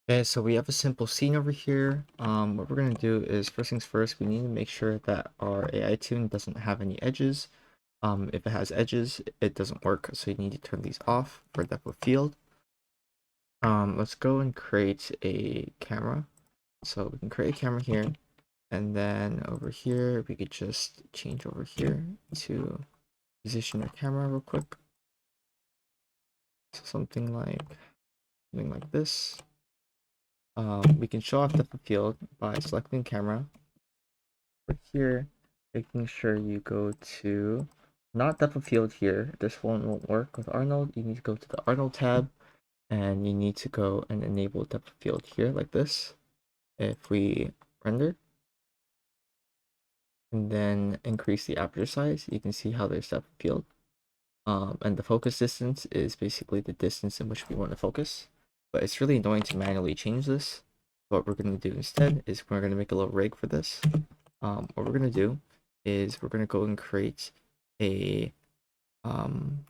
Okay, so we have a simple scene over here. What we're gonna do is first things first, we need to make sure that our AI tune doesn't have any edges. If it has edges, it doesn't work, so you need to turn these off for depth of field. Let's go and create a camera. So we can create a camera here, and then over here, we could just change over here to position our camera real quick. So something like this. We can show off depth of field by selecting camera. Over here, making sure you go to not depth of field here. This one won't work with Arnold. You need to go to the Arnold tab and you need to go and enable depth of field here like this. If we render and then increase the aperture size, you can see how there's depth of field. And the focus distance is basically the distance in which we want to focus. But it's really annoying to manually change this. What we're going to do instead is we're going to make a little rig for this. What we're going to do is we're going to go and create a um,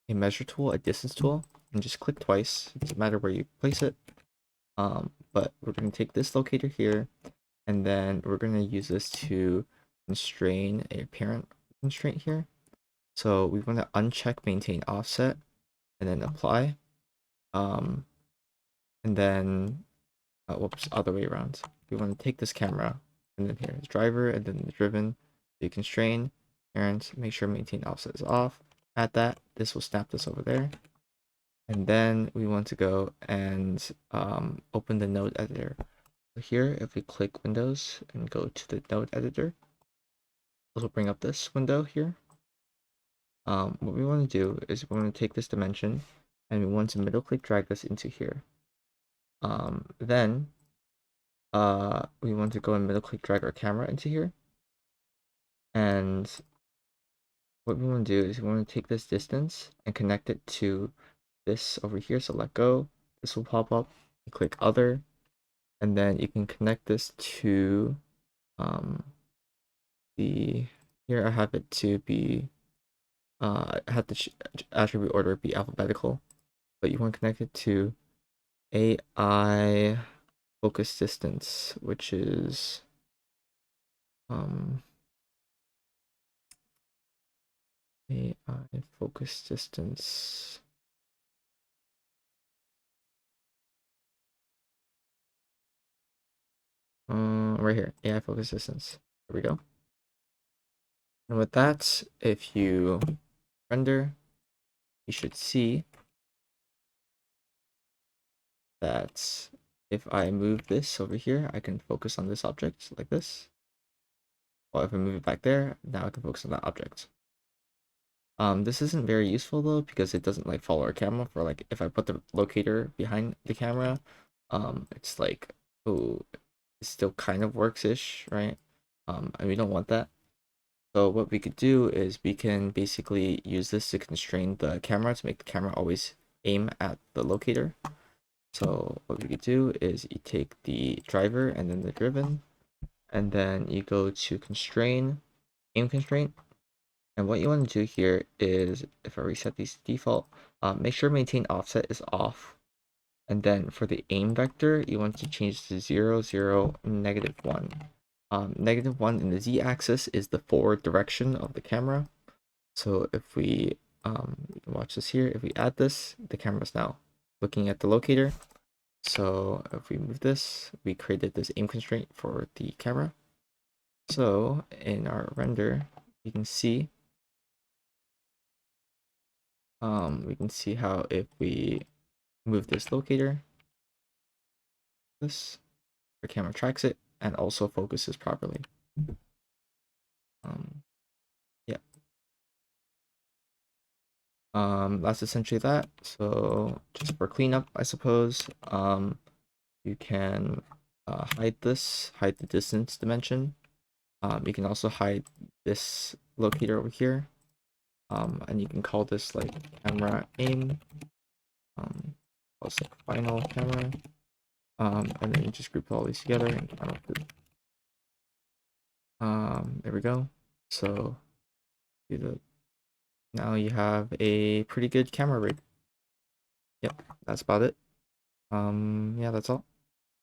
a measure tool, a distance tool, and just click twice. It doesn't matter where you place it. But we're going to take this locator here, and then we're going to use this to constrain a parent constraint here. So we want to uncheck maintain offset and then apply. And then, whoops, other way around. We want to take this camera and then here is driver and then the driven. So you constrain, parent, make sure maintain offset is off. Add that. This will snap this over there. And then we want to go and open the node editor. So here, if we click Windows and go to the node editor, this will bring up this window here. What we want to do is we want to take this dimension and we want to middle click drag this into here. Then we want to go and middle click drag our camera into here. And what we want to do is we want to take this distance and connect it to this over here. So let go. This will pop up. You click other, and then you can connect this to the here I have it to be I have the attribute order be alphabetical, but you want to connect it to AI focus distance, which is AI focus distance. Right here, AI focus distance. There we go. And with that, if you render, you should see that if I move this over here, I can focus on this object like this. Or if I move it back there, now I can focus on that object. This isn't very useful though because it doesn't like follow our camera for like if I put the locator behind the camera, it's like, oh, it still kind of works-ish, right? And we don't want that. So what we could do is we can basically use this to constrain the camera to make the camera always aim at the locator. So what we could do is you take the driver and then the driven, and then you go to constrain, aim constraint. And what you want to do here is, if I reset these to default, make sure maintain offset is off. And then for the aim vector, you want to change to 0, 0, -1. -1 in the z-axis is the forward direction of the camera. So if we watch this here, if we add this, the camera's now looking at the locator. So if we move this, we created this aim constraint for the camera. So in our render, you can see how if we move this locator, the camera tracks it and also focuses properly. Yeah. That's essentially that. So just for cleanup, I suppose, you can hide this, hide the distance dimension. You can also hide this locator over here. And you can call this like camera aim. Also final camera. And then you just group all these together and final group. There we go. So now you have a pretty good camera rig. Yep, that's about it. Yeah, that's all.